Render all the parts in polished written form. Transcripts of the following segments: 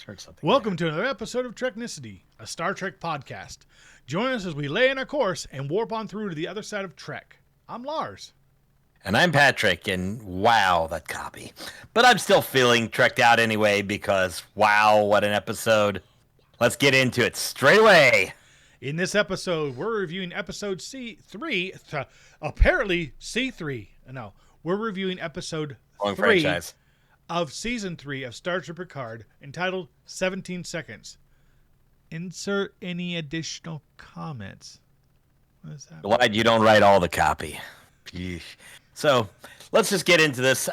Heard something. Welcome to another episode of Treknicity, a Star Trek podcast. Join us as we lay in our course and warp on through to the other side of Trek. I'm Lars. And I'm Patrick, and wow, that copy. But I'm still feeling trekked out anyway because, wow, what an episode. Let's get into it straight away. In this episode, we're reviewing episode C3, apparently C3. No, we're reviewing episode 3 franchise. Of season 3 of Star Trek Picard, entitled 17 Seconds. Insert any additional comments. What is that? Glad you don't write all the copy. Yeesh. So let's just get into this.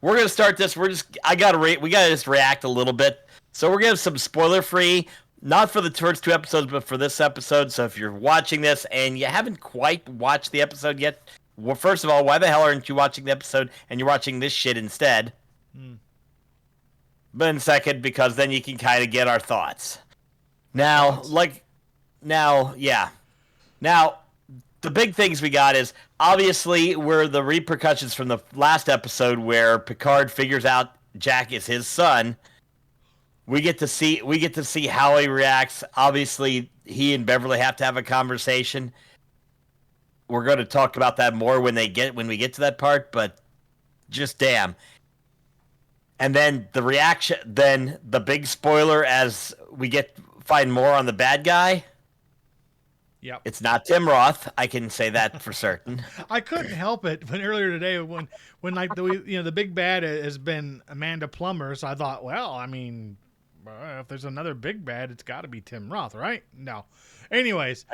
We're gonna start this. We gotta just react a little bit. So we're gonna have some spoiler free, not for the first 2 episodes, but for this episode. So if you're watching this and you haven't quite watched the episode yet, well, first of all, why the hell aren't you watching the episode and you're watching this shit instead? But in second, because then you can kind of get our thoughts. Now, the big things we got is obviously were the repercussions from the last episode where Picard figures out Jack is his son. We get to see how he reacts. Obviously, he and Beverly have to have a conversation. We're going to talk about that more when we get to that part, but just damn. And then the reaction, then the big spoiler as we find more on the bad guy. Yep. It's not Tim Roth. I can say that for certain. I couldn't help it when earlier today when like the big bad has been Amanda Plummer, so I thought, well, I mean, if there's another big bad, it's got to be Tim Roth, right? No. Anyways,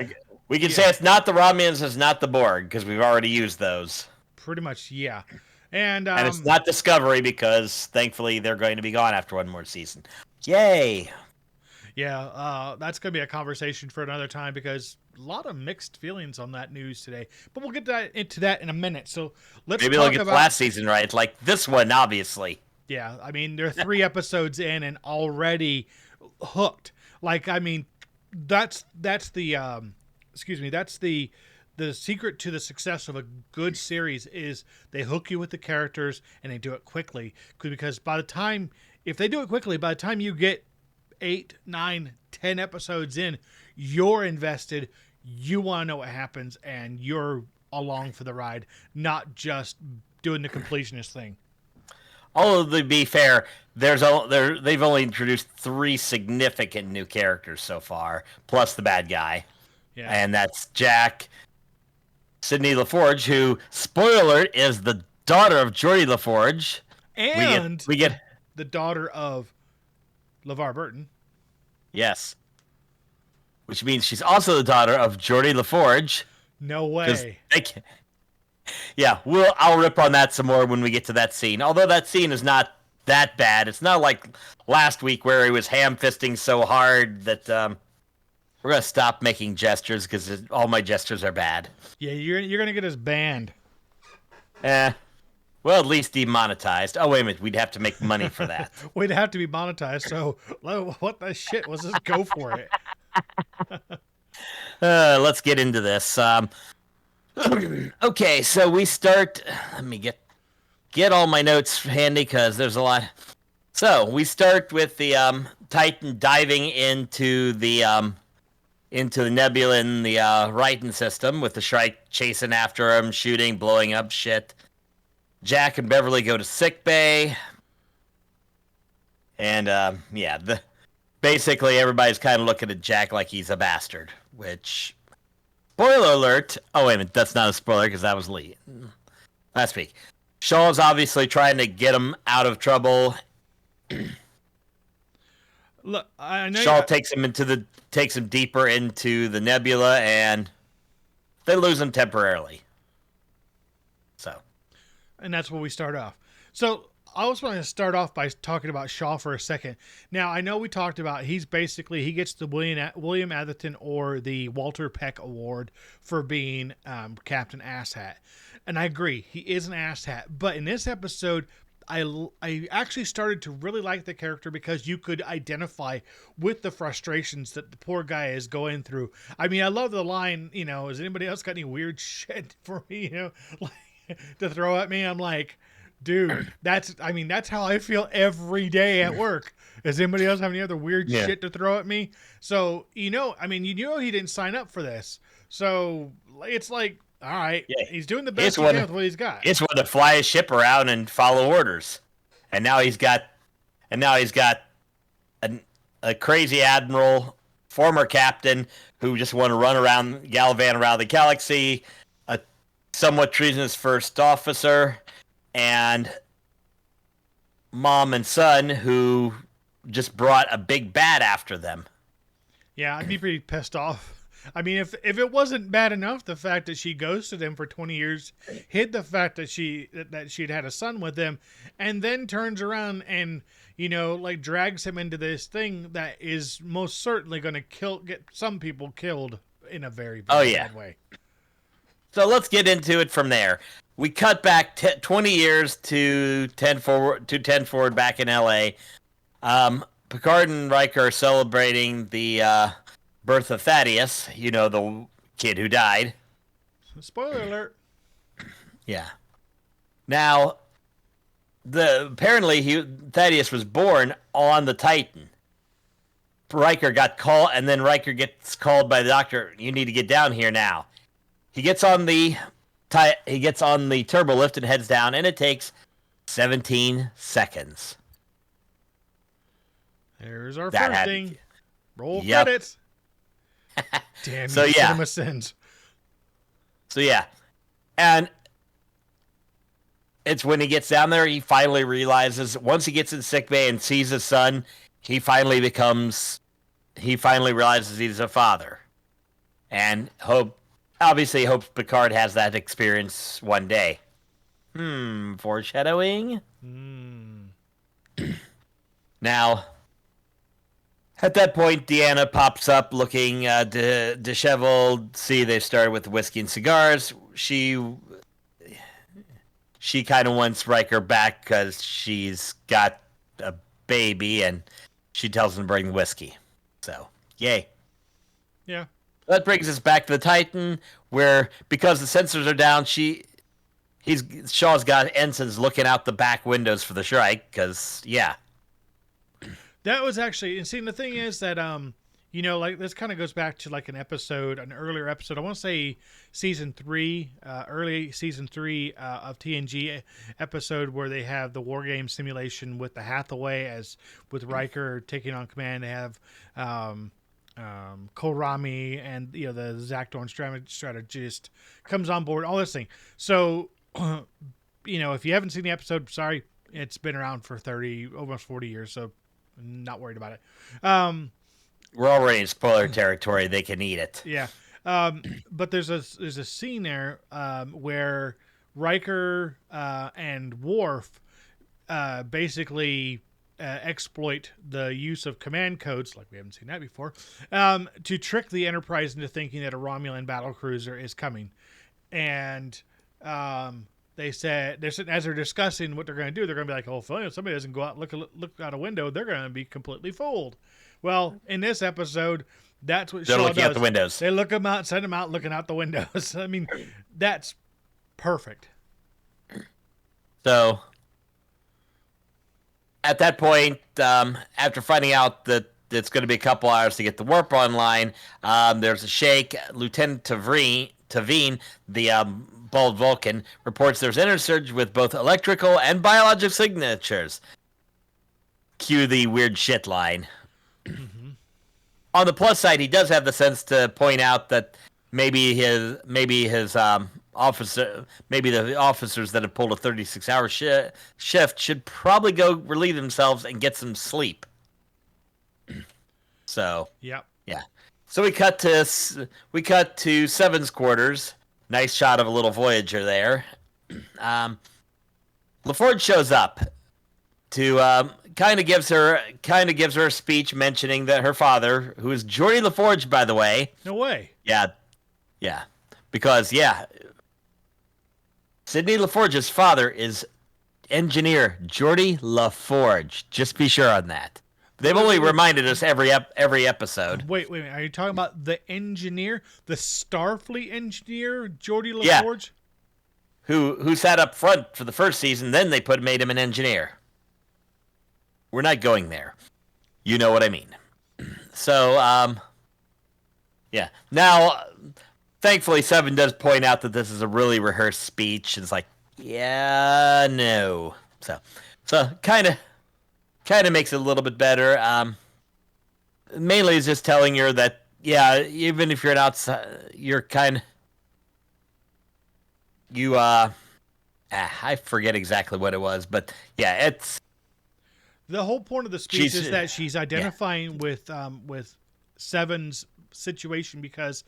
we can say it's not the Romulans, it's not the Borg because we've already used those. Pretty much, yeah. And it's not Discovery because thankfully they're going to be gone after one more season. Yay! Yeah, that's going to be a conversation for another time because a lot of mixed feelings on that news today. But we'll get into that in a minute. So let's maybe they'll get the last season right, like this one, obviously. Yeah, I mean they're 3 episodes in and already hooked. Like, I mean, that's the the secret to the success of a good series is they hook you with the characters and they do it quickly. Because if they do it quickly, by the time you get 8, 9, 10 episodes in, you're invested. You want to know what happens, and you're along for the ride, not just doing the completionist thing. Although, to be fair, they've only introduced 3 significant new characters so far, plus the bad guy. Yeah. And that's Jack, Sidney LaForge, who, spoiler alert, is the daughter of Geordi LaForge. And we get the daughter of LeVar Burton. Yes. Which means she's also the daughter of Geordi LaForge. No way. Yeah, I'll rip on that some more when we get to that scene. Although that scene is not that bad. It's not like last week where he was ham-fisting so hard that we're going to stop making gestures because all my gestures are bad. Yeah, you're going to get us banned. Well, at least demonetized. Oh, wait a minute. We'd have to make money for that. We'd have to be monetized, so what the shit? Let's just go for it. Let's get into this. Okay, so we start... Let me get all my notes handy because there's a lot. So, we start with the Titan diving into the nebula in the Rhyton system with the Shrike chasing after him, shooting, blowing up shit. Jack and Beverly go to sickbay. And, basically everybody's kind of looking at Jack like he's a bastard, which, spoiler alert. Oh, wait a minute. That's not a spoiler because that was last week. Shaw's obviously trying to get him out of trouble. Look, I know Shaw takes him deeper into the nebula, and they lose him temporarily. So, and that's where we start off. So I was going to start off by talking about Shaw for a second. Now, I know we talked about he gets the William Atherton or the Walter Peck Award for being Captain Asshat. And I agree, he is an asshat. But in this episode, I actually started to really like the character because you could identify with the frustrations that the poor guy is going through. I mean, I love the line, has anybody else got any weird shit for me, like, to throw at me? I'm like, Dude, that's how I feel every day at work. Does anybody else have any other weird Yeah. shit to throw at me? So, he didn't sign up for this. So, it's like, all right, Yeah. he's doing the He best just he can wanted, with what he's got. he just wanted to fly his ship around and follow orders. And now he's got a crazy admiral, former captain, who just want to run around, gallivant around the galaxy, a somewhat treasonous first officer, and mom and son who just brought a big bat after them. Yeah, I'd be pretty pissed off. I mean, if it wasn't bad enough, the fact that she ghosted him for 20 years, hid the fact that she'd had a son with him, and then turns around and like drags him into this thing that is most certainly going to get some people killed in a very, very bad way. So let's get into it from there. We cut back 20 years to 10 forward back in L.A. Picard and Riker are celebrating the birth of Thaddeus, the kid who died. Spoiler alert. Yeah. Now, apparently Thaddeus was born on the Titan. Riker got called, and then Riker gets called by the doctor. You need to get down here now. He gets on the turbo lift and heads down, and it takes 17 seconds. There's our first thing. Roll credits. Damn so you, yeah. Cinema Sins. So yeah, and it's when he gets down there, he finally realizes, once he gets in sickbay and sees his son, he finally realizes he's a father, and obviously hopes Picard has that experience one day. Foreshadowing. Now, at that point, Deanna pops up looking disheveled. See, they started with whiskey and cigars. She kind of wants Riker back because she's got a baby, and she tells him to bring the whiskey. So, yay. Yeah. That brings us back to the Titan, where, because the sensors are down, Shaw's got ensigns looking out the back windows for the Shrike, because, yeah. That was actually, and see, the thing is that, like, this kind of goes back to, like, an earlier episode, I want to say early season 3 of TNG episode, where they have the war game simulation with the Hathaway with Riker taking on command. They have Kohlrami and, the Zactorn strategist comes on board, all this thing. So, if you haven't seen the episode, sorry, it's been around for almost 40 years, so not worried about it. We're already in spoiler territory. They can eat it. Yeah. But there's a scene there where Riker and Worf basically exploit the use of command codes, like we haven't seen that before, to trick the Enterprise into thinking that a Romulan battlecruiser is coming. And they said, as they're discussing what they're going to do, they're going to be like, "Oh, if somebody doesn't go out and look out a window, they're going to be completely fooled." Well, in this episode, that's what they're Shaw looking does. out the windows. They look them out, send them out, looking out the windows. I mean, that's perfect. So, at that point, after finding out that it's going to be a couple hours to get the warp online, there's a shake. Lieutenant Tavine, the bald Vulcan, reports there's an surge with both electrical and biological signatures. Cue the weird shit line. Mm-hmm. On the plus side, he does have the sense to point out that maybe the officers that have pulled a 36-hour shift should probably go relieve themselves and get some sleep. So, yep. Yeah. So we cut to Seven's quarters. Nice shot of a little Voyager there. LaForge shows up to kind of gives her a speech mentioning that her father, who is Geordi LaForge, by the way. No way. Yeah. Because Sidney LaForge's father is engineer Geordi LaForge. Just be sure on that. They've only reminded us every episode. Wait. Are you talking about the engineer, the Starfleet engineer, Geordi LaForge? who sat up front for the first season. Then they made him an engineer. We're not going there. You know what I mean. So, yeah. Now, thankfully, Seven does point out that this is a really rehearsed speech. It's like, yeah, no. So kind of makes it a little bit better. Mainly, it's just telling her that, yeah, even if you're an outside, you're I forget exactly what it was, but yeah, it's the whole point of the speech is that she's identifying with Seven's situation, because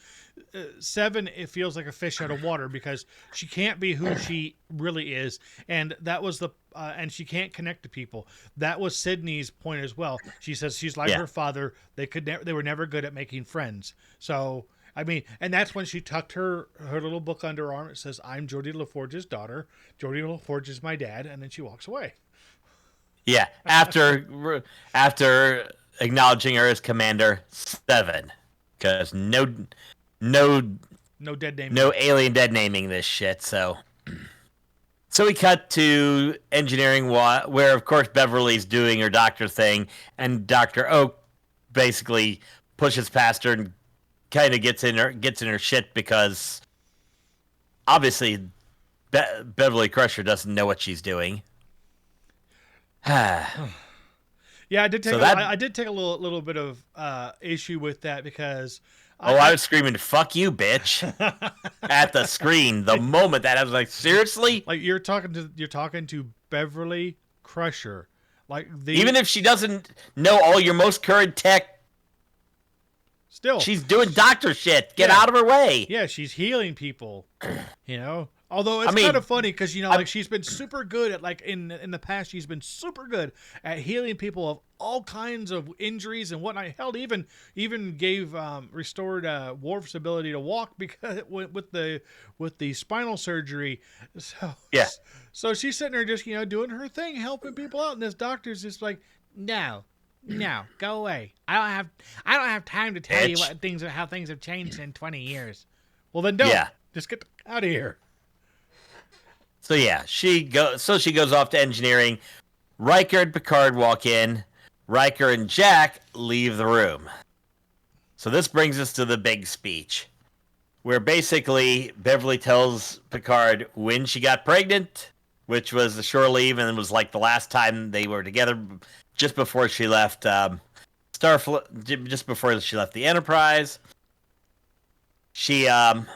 Seven, it feels like a fish out of water, because she can't be who she really is, and that was and she can't connect to people. That was Sydney's point as well. She says she's like her father. They were never good at making friends. So I mean, and that's when she tucked her little book under her arm. It says, "I'm Geordi LaForge's daughter. Geordi LaForge is my dad," and then she walks away. Yeah, after acknowledging her as Commander 7, because no dead naming, no alien dead naming this shit. So we cut to engineering, where of course Beverly's doing her doctor thing, and Dr. Oak basically pushes past her and kind of gets in her shit, because obviously Beverly Crusher doesn't know what she's doing. Yeah, I did take a little bit of issue with that, because I was screaming, "Fuck you, bitch!" at the screen the moment that I was like, "Seriously?" Like you're talking to Beverly Crusher, like even if she doesn't know all your most current tech, still she's doing doctor shit. Get out of her way. Yeah, she's healing people. Although it's kind of funny, because like she's been super good at, like, in the past, she's been super good at healing people of all kinds of injuries and whatnot. Hell, even gave restored Worf's ability to walk, because with the spinal surgery. So yeah. So she's sitting there just doing her thing, helping people out, and this doctor's just like, no, go away. I don't have time to tell you how things have changed in 20 years. Well, then don't. Yeah. Just get out of here. So yeah, she goes off to engineering. Riker and Picard walk in. Riker and Jack leave the room. So this brings us to the big speech, where basically Beverly tells Picard when she got pregnant, which was the shore leave, and it was like the last time they were together, just before she left just before she left the Enterprise. She and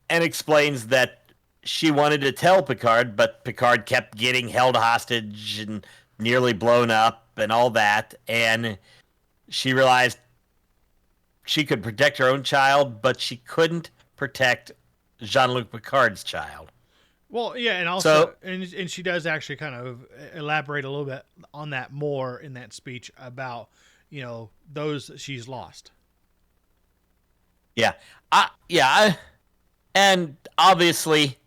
explains that she wanted to tell Picard, but Picard kept getting held hostage and nearly blown up and all that, and she realized she could protect her own child, but she couldn't protect Jean-Luc Picard's child. Well, yeah, and also, and she does actually kind of elaborate a little bit on that more in that speech about, those that she's lost. Yeah. And obviously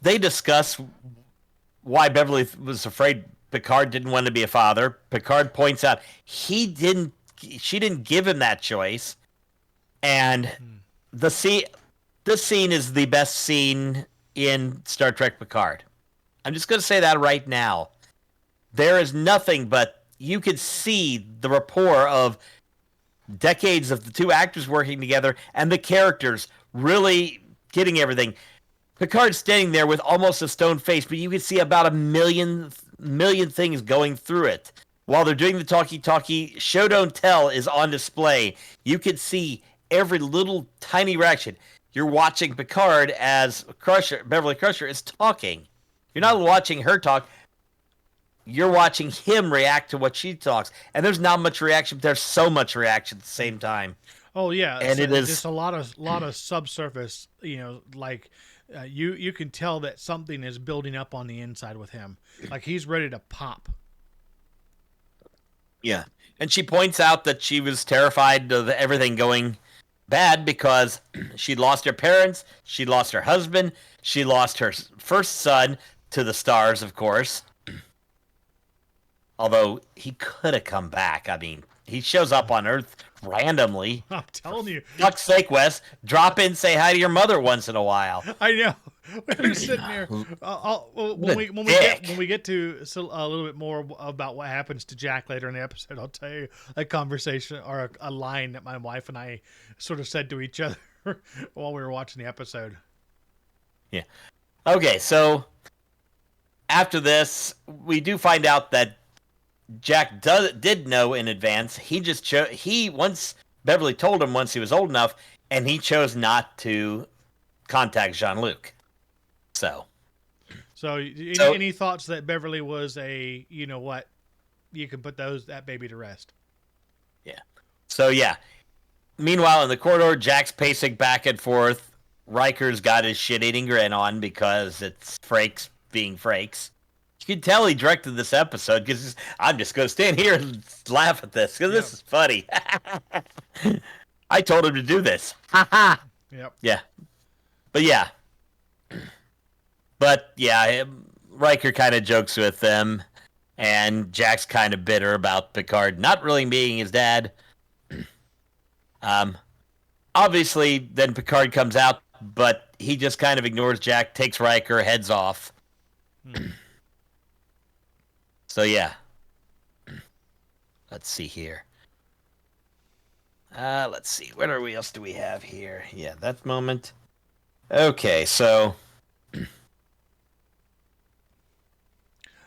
they discuss why Beverly was afraid Picard didn't want to be a father. Picard points out she didn't give him that choice. And this scene is the best scene in Star Trek Picard. I'm just going to say that right now. There is nothing but you could see the rapport of decades of the two actors working together and the characters really getting everything. Picard's standing there with almost a stone face, but you can see about a million things going through it. While they're doing the talkie-talkie, show don't tell is on display. You can see every little tiny reaction. You're watching Picard as Beverly Crusher is talking. You're not watching her talk. You're watching him react to what she talks. And there's not much reaction, but there's so much reaction at the same time. Oh, yeah. And it is just a lot of subsurface, like you can tell that something is building up on the inside with him. Like he's ready to pop. Yeah. And she points out that she was terrified of everything going bad because she'd lost her parents, she lost her husband, she lost her first son to the stars, of course. Although he could have come back. I mean, he shows up on Earth randomly. I'm telling you. Fuck's sake, Wes. Drop in, say hi to your mother once in a while. I know. We're sitting there. What a dick. When we get to a little bit more about what happens to Jack later in the episode, I'll tell you a conversation or a line that my wife and I sort of said to each other while we were watching the episode. Yeah. Okay, so after this, we do find out that Jack did know in advance. He just once Beverly told him once he was old enough, and he chose not to contact Jean-Luc. So any thoughts that Beverly was a, you know what, you can put that baby to rest? Yeah. So yeah. Meanwhile, in the corridor, Jack's pacing back and forth. Riker's got his shit-eating grin on because it's Frakes being Frakes. You can tell he directed this episode because I'm just going to stand here and laugh at this because this is funny. I told him to do this. Ha ha. Yep. Yeah. But yeah. Riker kind of jokes with them, and Jack's kind of bitter about Picard not really being his dad. Obviously, then Picard comes out, but he just kind of ignores Jack, takes Riker, heads off. So yeah. Let's see here. Let's see. What else do we have here? Yeah, that moment. Okay, so...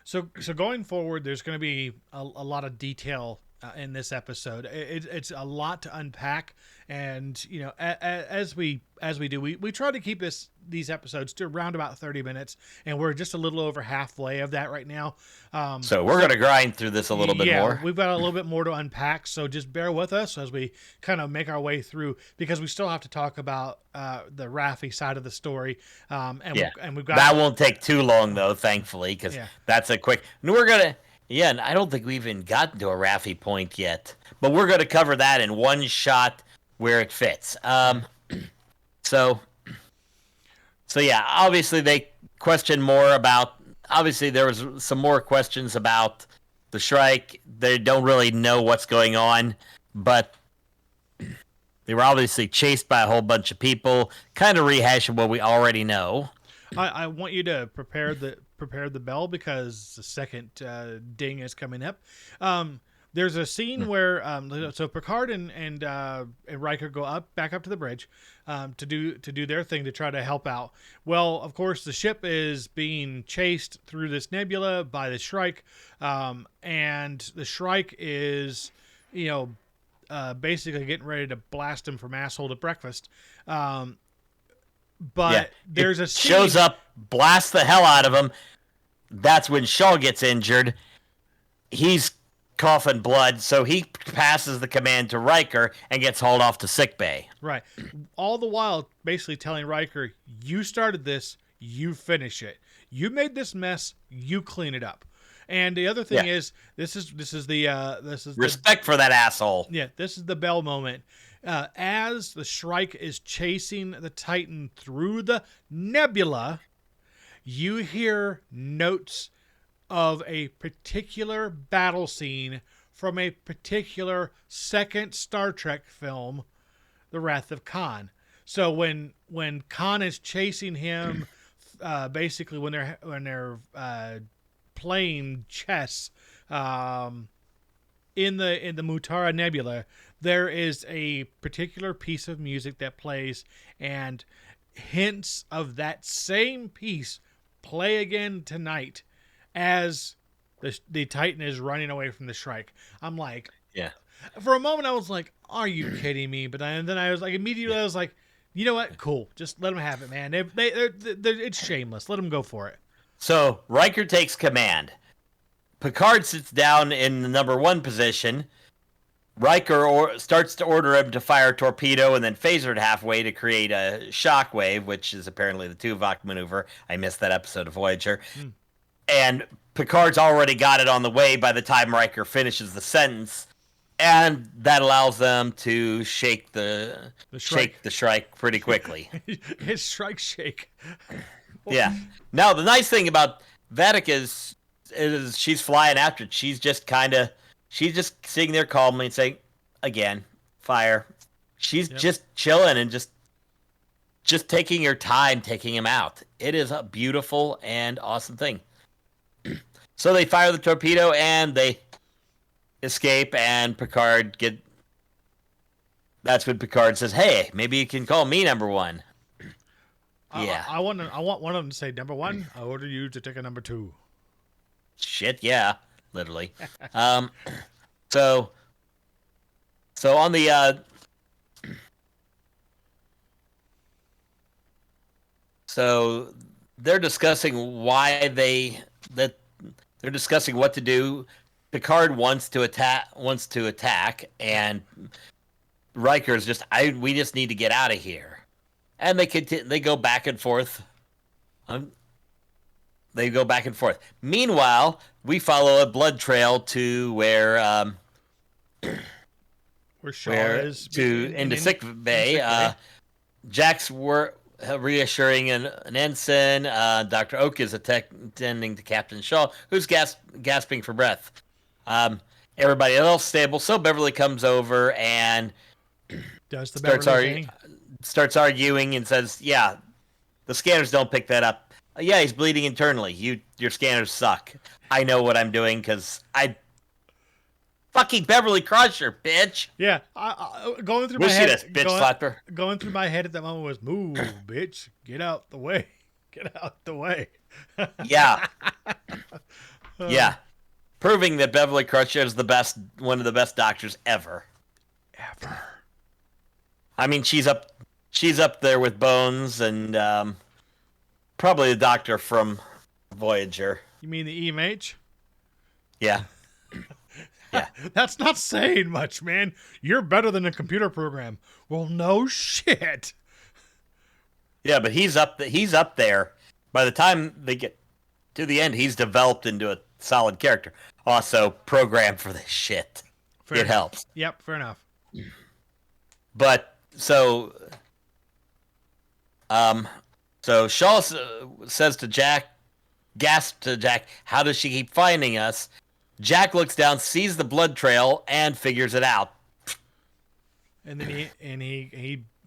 So going forward, there's going to be a lot of detail in this episode. It's a lot to unpack, and you know, as we do, we try to keep these episodes to around about 30 minutes, and we're just a little over halfway of that right now. So we're going to grind through this a little bit more. We've got a little bit more to unpack, so just bear with us as we kind of make our way through, because we still have to talk about the Raffi side of the story. We've got that won't take too long though, thankfully, because that's a quick. And we're gonna. Yeah, and I don't think we've even gotten to a Raffi point yet, but we're going to cover that in one shot where it fits. So yeah, obviously they question more about. Obviously, there was some more questions about the Shrike. They don't really know what's going on, but they were obviously chased by a whole bunch of people, kind of rehashing what we already know. I want you to prepare the bell because the second ding is coming up. There's a scene where so Picard and Riker go back up to the bridge to do their thing to try to help out. Well, of course, the ship is being chased through this nebula by the Shrike, and the Shrike is, basically getting ready to blast him from asshole to breakfast. But there's a scene, shows up, blasts the hell out of him. That's when Shaw gets injured. He's coughing blood, so he passes the command to Riker and gets hauled off to sickbay. Right. All the while, basically telling Riker, "You started this. You finish it. You made this mess. You clean it up." And the other thing is, this is respect for that asshole. Yeah, this is the bell moment. As the Shrike is chasing the Titan through the nebula, you hear notes of a particular battle scene from a particular second Star Trek film, The Wrath of Khan. So when Khan is chasing him, basically when they're playing chess in the Mutara Nebula, there is a particular piece of music that plays, and hints of that same piece play again tonight as the Titan is running away from the Shrike. I'm like, for a moment I was like, are you kidding me? But then I was like, immediately I was like, you know what? Cool. Just let them have it, man. It's shameless. Let them go for it. So Riker takes command. Picard sits down in the number 1 position. Riker starts to order him to fire a torpedo and then phaser it halfway to create a shockwave, which is apparently the Tuvok maneuver. I missed that episode of Voyager. And Picard's already got it on the way by the time Riker finishes the sentence. And that allows them to shake the Shrike pretty quickly. His Shrike shake. Yeah. Now, the nice thing about Vedic is she's flying after it. She's just sitting there calmly and saying, again, fire. She's just chilling and just just taking your time taking him out. It is a beautiful and awesome thing. So they fire the torpedo and they escape, and Picard that's when Picard says, "Hey, maybe you can call me number one." Yeah. I want one of them to say, "Number one, I order you to take a number two." Shit, yeah, literally. So on the so they're discussing they're discussing what to do. Picard wants to attack, and Riker's just we just need to get out of here. And they go back and forth. They go back and forth. Meanwhile, we follow a blood trail to where Shaw is into sick bay. Jack's reassuring an ensign. Dr. Oak is attending to Captain Shaw, who's gasping for breath. Everybody else stable. So Beverly comes over and starts arguing and says, "Yeah, the scanners don't pick that up. Yeah, he's bleeding internally. Your scanners suck. I know what I'm doing because I fucking Beverly Crusher, bitch." Yeah, going through my head. Bitch slapper. Going through my head at that moment was, "Move, bitch, get out the way, get out the way." Yeah, yeah, proving that Beverly Crusher is one of the best doctors ever. I mean, she's up there with Bones and probably the doctor from Voyager. You mean the EMH? Yeah. Yeah. That's not saying much, man. You're better than a computer program. Well, no shit. Yeah, but he's up there. By the time they get to the end, he's developed into a solid character. Also, programmed for this shit. It helps. Yep, fair enough. But so Shaw says to Jack, gasps to Jack, "How does she keep finding us?" Jack looks down, sees the blood trail, and figures it out. And then he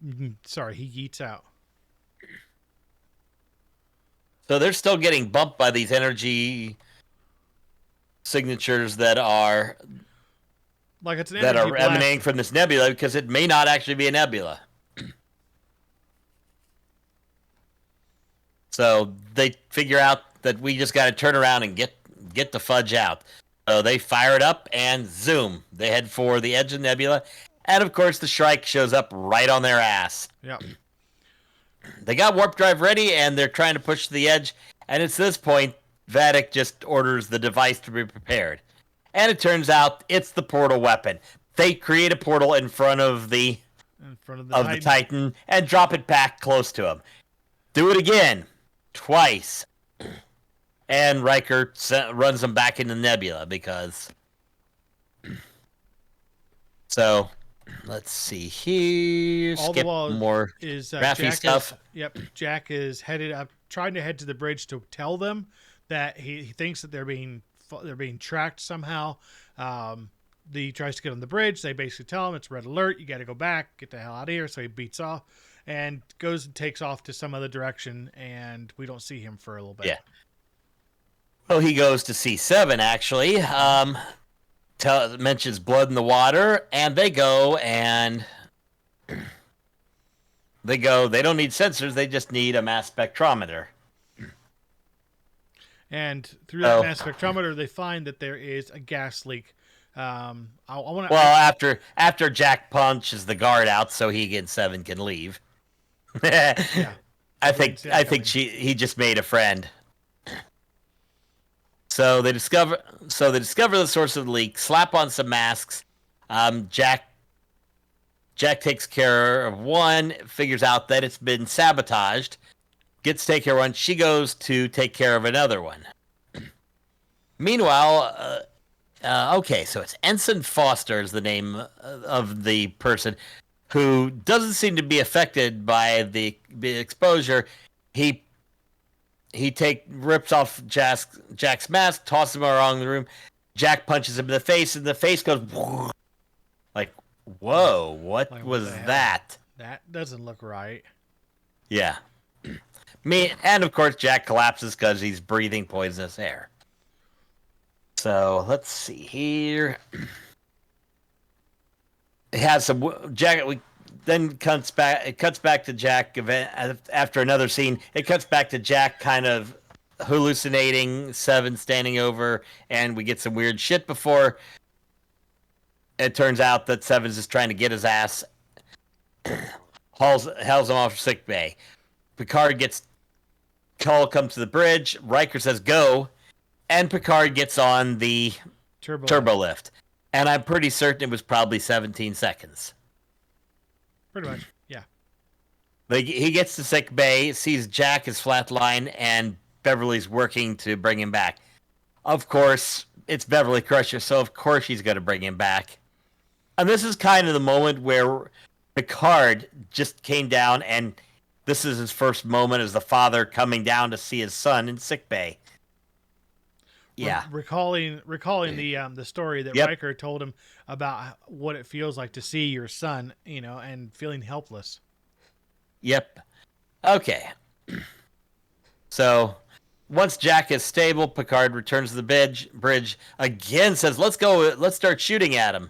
yeets out. So they're still getting bumped by these energy signatures that are emanating from this nebula, because it may not actually be a nebula. So they figure out that we just got to turn around and get the fudge out. So they fire it up and zoom. They head for the edge of the nebula, and of course the Shrike shows up right on their ass. Yep. They got warp drive ready, and they're trying to push to the edge. And it's this point Vadic just orders the device to be prepared. And it turns out it's the portal weapon. They create a portal in front of the Titan and drop it back close to him. Do it again. Twice. And Riker runs them back into the nebula because... So, let's see here. All Skip the while more graphy stuff. Jack is headed up, trying to head to the bridge to tell them that he thinks that they're being tracked somehow. He tries to get on the bridge. They basically tell him it's red alert. You got to go back. Get the hell out of here. So he beats off and goes and takes off to some other direction. And we don't see him for a little bit. Yeah. Well, he goes to C7 actually. Mentions blood in the water, and they go. They don't need sensors. They just need a mass spectrometer. And through that mass spectrometer, they find that there is a gas leak. After Jack punches the guard out, so he and Seven can leave. Yeah, I think he just made a friend. So they discover the source of the leak, slap on some masks. Jack takes care of one, figures out that it's been sabotaged, gets to take care of one. She goes to take care of another one. Meanwhile, so it's Ensign Foster is the name of the person who doesn't seem to be affected by the exposure. He rips off Jack's mask, tosses him around the room. Jack punches him in the face, and the face goes like, "Whoa, what was that?" That doesn't look right. Yeah. And of course Jack collapses because he's breathing poisonous air. So let's see here. It has some Jack. Then cuts back. It cuts back to Jack after another scene. It cuts back to Jack kind of hallucinating, Seven standing over, and we get some weird shit before it turns out that Seven's just trying to get his ass. Hauls him off to sick bay. Picard gets call comes to the bridge. Riker says go, and Picard gets on the turbo lift. And I'm pretty certain it was probably 17 seconds. Pretty much, yeah. Like, he gets to sick bay, sees Jack is flatline, and Beverly's working to bring him back. Of course, it's Beverly Crusher, so of course she's going to bring him back. And this is kind of the moment where Picard just came down, and this is his first moment as the father coming down to see his son in sick bay. Yeah, recalling the story that Riker told him about what it feels like to see your son, and feeling helpless. Yep. Okay. So once Jack is stable, Picard returns to the bridge again. Says, "Let's go. Let's start shooting at him."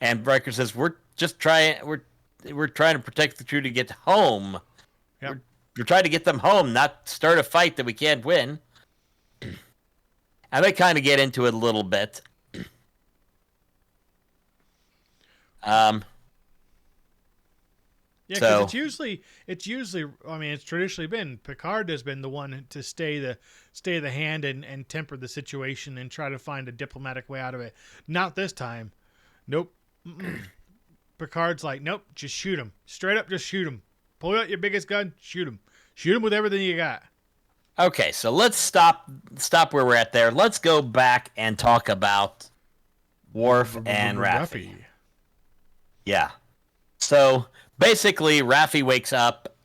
And Riker says, "We're just trying. We're trying to protect the crew to get home. Yep. We're trying to get them home, not start a fight that we can't win." And they kind of get into it a little bit. Yeah, because it's usually. I mean, it's traditionally been Picard has been the one to stay the hand and temper the situation and try to find a diplomatic way out of it. Not this time. Nope. Picard's like, nope, just shoot him. Straight up, just shoot him. Pull out your biggest gun, shoot him. Shoot him with everything you got. Okay, so let's stop where we're at there. Let's go back and talk about Worf and Raffi. Yeah. So basically, Raffi wakes up,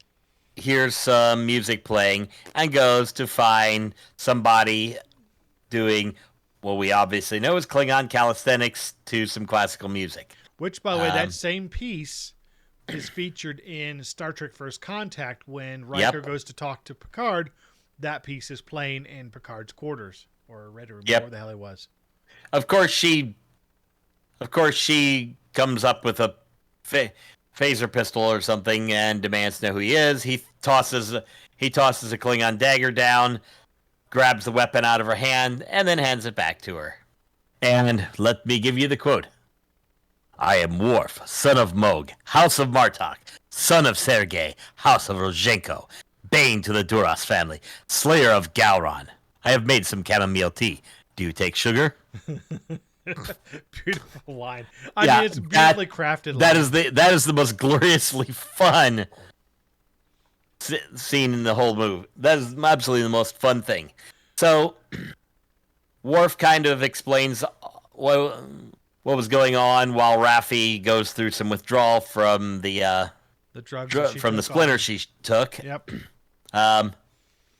hears some music playing, and goes to find somebody doing what we obviously know is Klingon calisthenics to some classical music. Which, by the way, that same piece is featured in Star Trek First Contact when Riker goes to talk to Picard. That piece is playing in Picard's quarters or red room, whatever the hell it was. Of course, she comes up with a phaser pistol or something and demands to know who he is. He tosses a Klingon dagger down, grabs the weapon out of her hand, and then hands it back to her. And let me give you the quote. "I am Worf, son of Mog, house of Martok, son of Sergei, house of Rozhenko, bane to the Duras family, slayer of Gowron. I have made some chamomile tea. Do you take sugar?" Beautiful line. I mean, it's beautifully crafted. That is the most gloriously fun scene in the whole movie. That is absolutely the most fun thing. So, Worf kind of explains what was going on while Raffi goes through some withdrawal from the drugs from the splinter she took. Yep.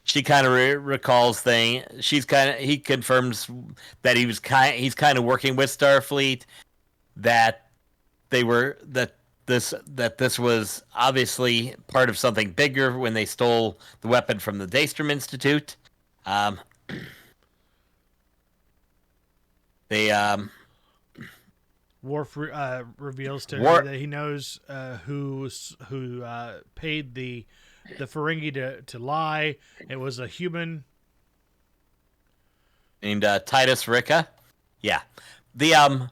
She kind of recalls things. He confirms that he's kind of working with Starfleet, that this was obviously part of something bigger when they stole the weapon from the Daystrom Institute. Worf reveals to her that he knows who paid the Ferengi to lie. It was a human named Titus Ricca. Yeah. The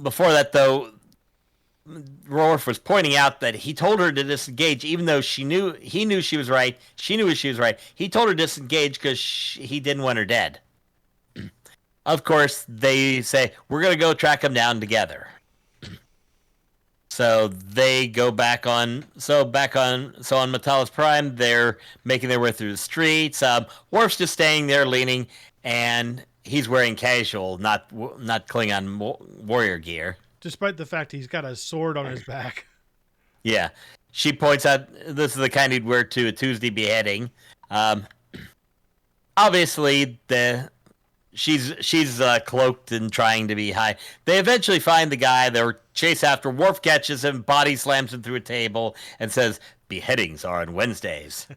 before that though, Worf was pointing out that he told her to disengage, even though he knew she was right. She knew she was right. He told her to disengage because he didn't want her dead. Of course, they say we're gonna go track him down together. So they go back on Metalis Prime. They're making their way through the streets. Worf's just staying there, leaning, and he's wearing casual, not Klingon warrior gear. Despite the fact he's got a sword on his back. Yeah, she points out this is the kind he'd wear to a Tuesday beheading. Obviously, she's cloaked and trying to be high. They eventually find the guy. They're chase after. Worf catches him, body slams him through a table, and says, "Beheadings are on Wednesdays."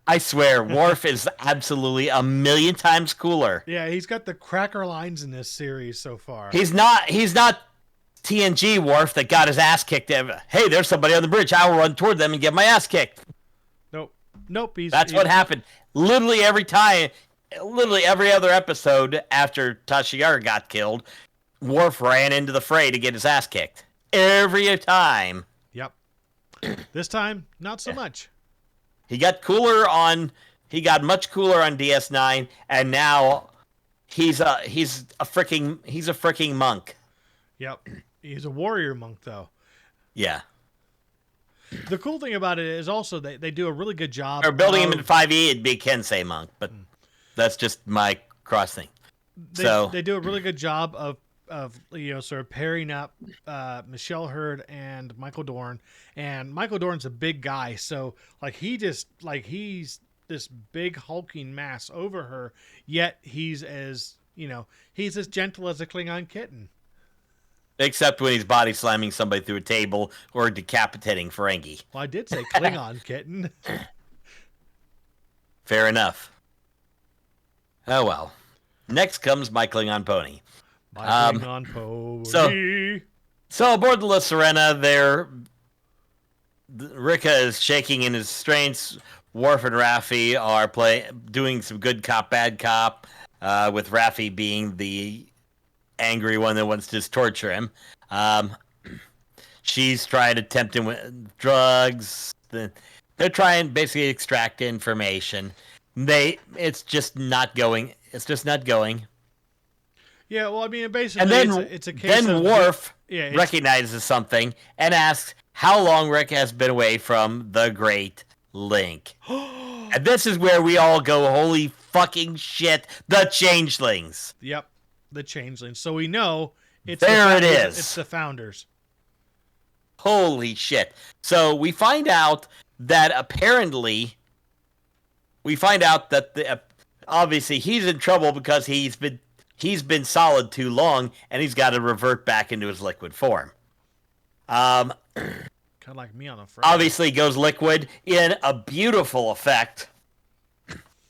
I swear, Worf is absolutely a million times cooler. Yeah, he's got the cracker lines in this series so far. He's not TNG Worf that got his ass kicked. Hey, there's somebody on the bridge. I will run toward them and get my ass kicked. Nope. That's what happened. Literally every time, literally every other episode after Tasha got killed, Worf ran into the fray to get his ass kicked. Every time. Yep. This time, not so much. He got much cooler on DS9, and now he's a freaking monk. Yep. He's a warrior monk, though. Yeah. The cool thing about it is also they do a really good job. Or building him in 5e, it'd be Kensei monk, but that's just my cross thing. They do a really good job of sort of pairing up Michelle Hurd and Michael Dorn. And Michael Dorn's a big guy, so he's this big hulking mass over her, yet he's as gentle as a Klingon kitten. Except when he's body slamming somebody through a table or decapitating Ferengi. Well, I did say Klingon kitten. Fair enough. Oh well. Next comes my Klingon pony. My Klingon pony. So aboard the La Serena, Rika is shaking in his restraints. Worf and Raffi are doing some good cop, bad cop, with Raffi being the angry one that wants to just torture him. She's trying to tempt him with drugs. They're trying to basically extract information. It's just not going. Yeah, well, I mean, basically, and then it's a case of Worf recognizes something and asks how long Rick has been away from the Great Link. And this is where we all go, holy fucking shit, the Changelings. Yep, the Changelings. So we know it is. It's the Founders. Holy shit. So we find out that apparently, obviously he's in trouble because he's been solid too long, and he's got to revert back into his liquid form. Kind of like me on a Friday. Obviously goes liquid in a beautiful effect.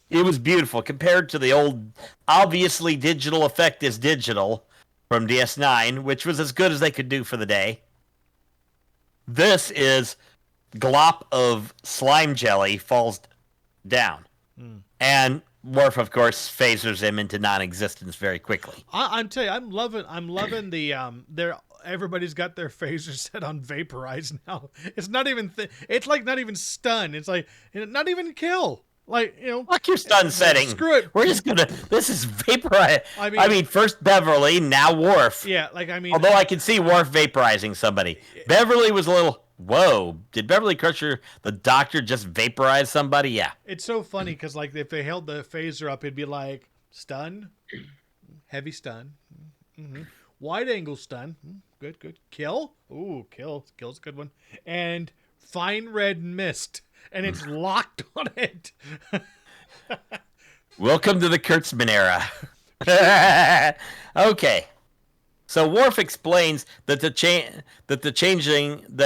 It was beautiful compared to the old, obviously digital effect is digital from DS9, which was as good as they could do for the day. This is glop of slime jelly falls down. And Worf, of course, phasers him into non-existence very quickly. I'm telling you, I'm loving the everybody's got their phasers set on vaporize now. It's not even it's like not even stun. It's like not even kill. Like, fuck your stun setting. Screw it. We're just this is vaporize. I mean, first Beverly, now Worf. Yeah, although I can see Worf vaporizing somebody. Beverly was a little, whoa, did Beverly Crusher, the doctor, just vaporize somebody? Yeah. It's so funny because, if they held the phaser up, it'd be like, stun, heavy stun, wide angle stun, good, kill, ooh, kill's a good one, and fine red mist, and it's locked on it. Welcome to the Kurtzman era. Okay. So Worf explains that that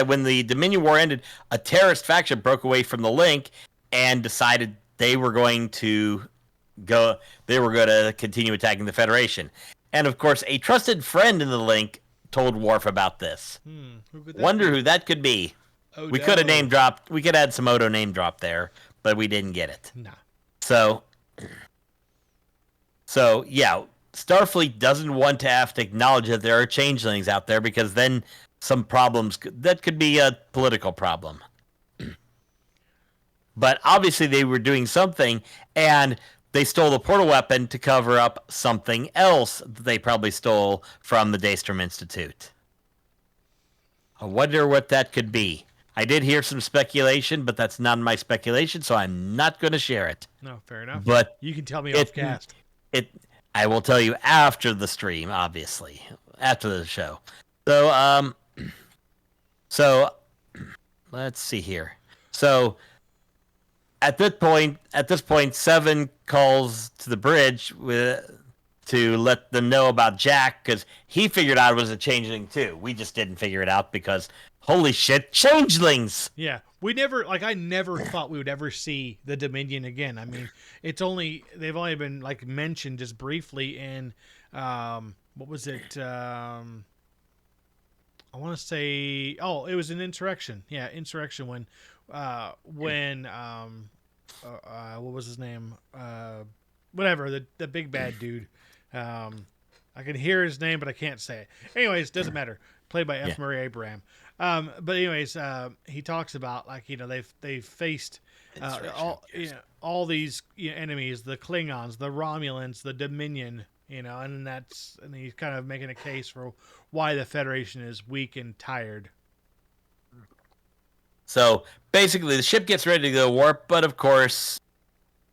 when the Dominion War ended, a terrorist faction broke away from the Link and decided they were going to continue attacking the Federation. And of course, a trusted friend in the Link told Worf about this. Who that could be. We could have name dropped. We could add some Odo name drop there, but we didn't get it. No. So yeah. Starfleet doesn't want to have to acknowledge that there are changelings out there because then some problems that could be a political problem. But obviously they were doing something, and they stole the portal weapon to cover up something else that they probably stole from the Daystrom Institute. I wonder what that could be. I did hear some speculation, but that's not my speculation, so I'm not going to share it. No, fair enough. But you can tell me off cast. I will tell you after the stream, obviously, after the show. So let's see here. So At this point, Seven calls to the bridge to let them know about Jack because he figured out it was a changeling too. We just didn't figure it out because holy shit, changelings! Yeah, we never I never thought we would ever see the Dominion again. I mean, they've only been like mentioned just briefly in what was it? I want to say it was an insurrection. Yeah, insurrection when what was his name? Whatever, the big bad dude. I can hear his name, but I can't say it. Anyways, doesn't matter. Played by F. Murray Abraham. But anyways, he talks about they've faced all these enemies, the Klingons, the Romulans, the Dominion, and he's kind of making a case for why the Federation is weak and tired. So basically, the ship gets ready to go warp, but of course,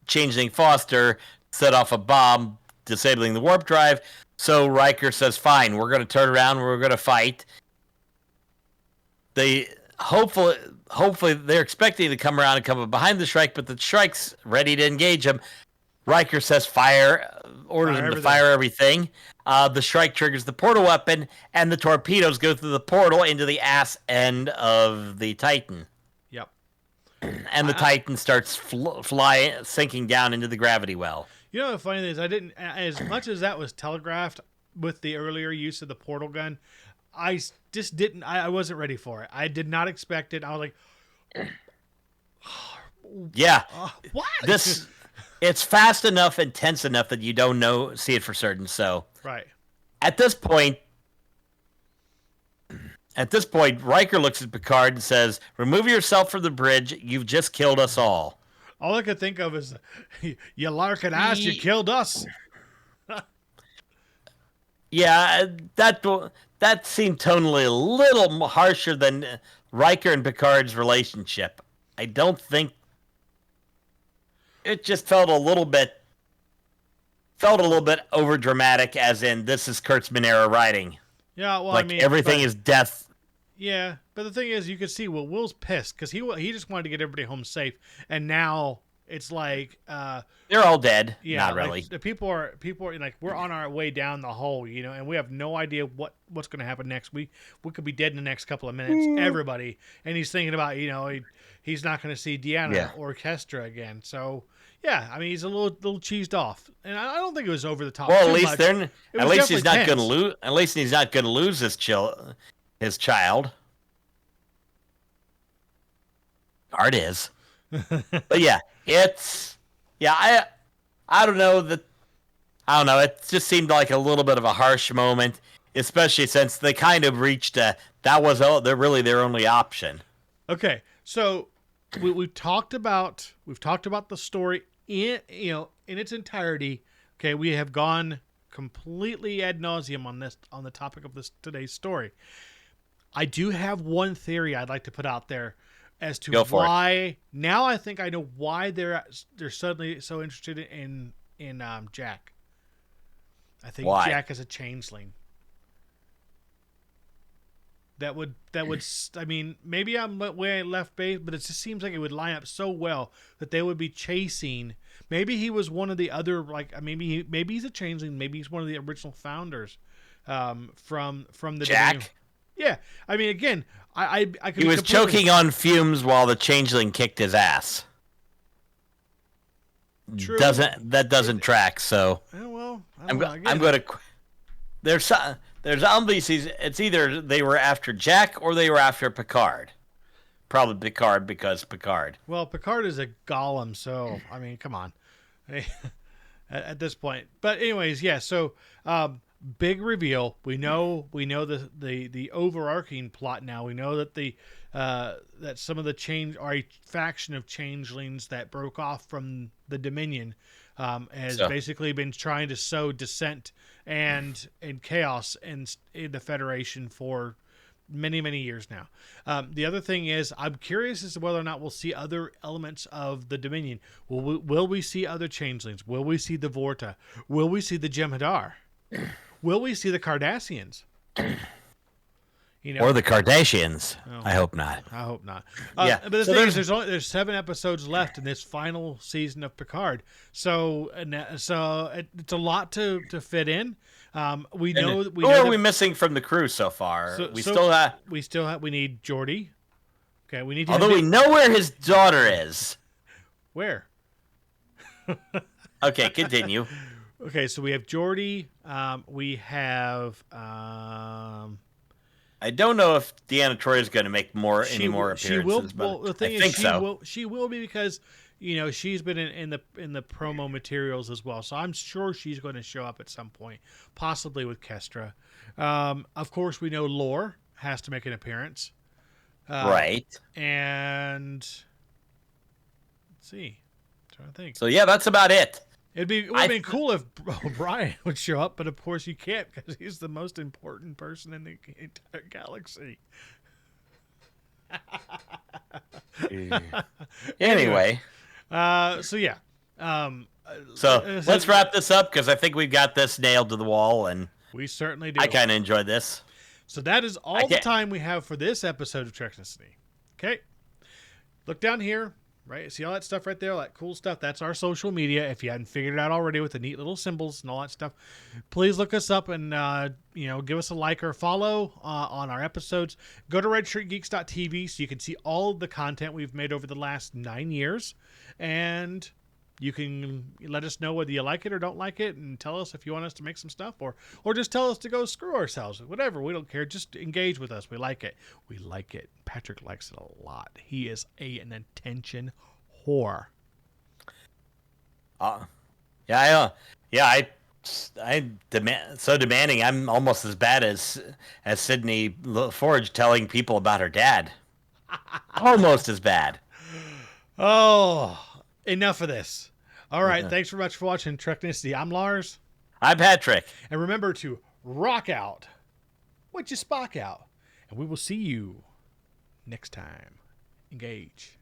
Changeling Foster set off a bomb, disabling the warp drive. So Riker says, "Fine, we're going to turn around. We're going to fight." They hopefully they're expecting to come around and come up behind the Shrike, but the Shrike's ready to engage them. Riker says, orders them to fire everything. The Shrike triggers the portal weapon, and the torpedoes go through the portal into the ass end of the Titan. Yep. And the Titan starts sinking down into the gravity well. You know the funny thing is, I didn't, as much as that was telegraphed with the earlier use of the portal gun, I just didn't, I wasn't ready for it. I did not expect it. I was like, yeah. What? It's fast enough and tense enough that you don't see it for certain. So right. At this point, Riker looks at Picard and says, "Remove yourself from the bridge. You've just killed us all." All I could think of is, "You larking ass, you killed us." Yeah, that seemed tonally a little harsher than Riker and Picard's relationship. I don't think. It just felt a little bit over dramatic, as in this is Kurtzman era writing. Yeah, well, like I mean, everything is death. Yeah, but the thing is, you could see Will's pissed because he just wanted to get everybody home safe, and now it's like they're all dead. Yeah, not really. The people are like, we're on our way down the hole, and we have no idea what's going to happen next week. We could be dead in the next couple of minutes. Everybody, and he's thinking about he's not going to see Deanna or Kestra again. So yeah, I mean he's a little cheesed off, and I don't think it was over the top. Well, at least he's not going to lose. At least he's not going to lose his child. Art is. But yeah, I don't know that. I don't know. It just seemed like a little bit of a harsh moment, especially since they kind of reached they're really their only option. Okay, so we've talked about the story in its entirety. Okay, we have gone completely ad nauseum on the topic of today's story. I do have one theory I'd like to put out there as to why. Now I think I know why they're suddenly so interested in Jack. I think why? Jack is a changeling. That would I mean, maybe I'm way left base, but it just seems like it would line up so well that they would be chasing. Maybe he was one of the other, maybe he's a changeling. Maybe he's one of the original founders from the Jack. Dominion. Yeah, I mean, again, I could. He was choking on fumes while the changeling kicked his ass. True. Doesn't track? So. Yeah, well, I'm going to. There's obviously it's either they were after Jack or they were after Picard. Probably Picard because Picard. Well, Picard is a golem, so I mean, come on, at this point. But anyways, yeah. So big reveal. We know the overarching plot now. We know that that some of the change are a faction of changelings that broke off from the Dominion has basically been trying to sow dissent and chaos in the Federation for many years now. The other thing is, I'm curious as to whether or not we'll see other elements of the Dominion. Will we see other changelings? Will we see the Vorta? Will we see the Jem'Hadar? Will we see the Cardassians? Or the Kardashians. Oh, I hope not. I hope not. Yeah. But the thing is, there's 7 episodes left in this final season of Picard, so it's a lot to fit in. We know we missing from the crew so far? We need Geordi. Okay, we need. Although we know where his daughter is. Where? Okay, continue. Okay, so we have Geordi. We have. I don't know if Deanna Troy is going to make any more appearances. She will. But Well, the thing I is, think so. She will be because she's been in the promo materials as well. So I'm sure she's going to show up at some point, possibly with Kestra. Of course, we know Lore has to make an appearance. Right. And let's see. I'm trying to think. So yeah, that's about it. It would have been cool if O'Brien would show up, but of course he can't because he's the most important person in the entire galaxy. Anyway. So yeah. Let's wrap this up because I think we've got this nailed to the wall, and we certainly do. I kind of enjoyed this. So that is all the time we have for this episode of Treknicity. Okay. Look down here. Right, see all that stuff right there, all that cool stuff? That's our social media. If you hadn't figured it out already with the neat little symbols and all that stuff, please look us up and give us a like or follow on our episodes. Go to redshirtgeeks.tv so you can see all of the content we've made over the last 9 years, and you can let us know whether you like it or don't like it, and tell us if you want us to make some stuff, or just tell us to go screw ourselves. Whatever, we don't care. Just engage with us. We like it. We like it. Patrick likes it a lot. He is an attention whore. I'm demanding. I'm almost as bad as Sydney Forge telling people about her dad. Almost as bad. Oh. Enough of this. All right. Thanks very much for watching Treknicity. I'm Lars. I'm Patrick. And remember to rock out what you spock out. And we will see you next time. Engage.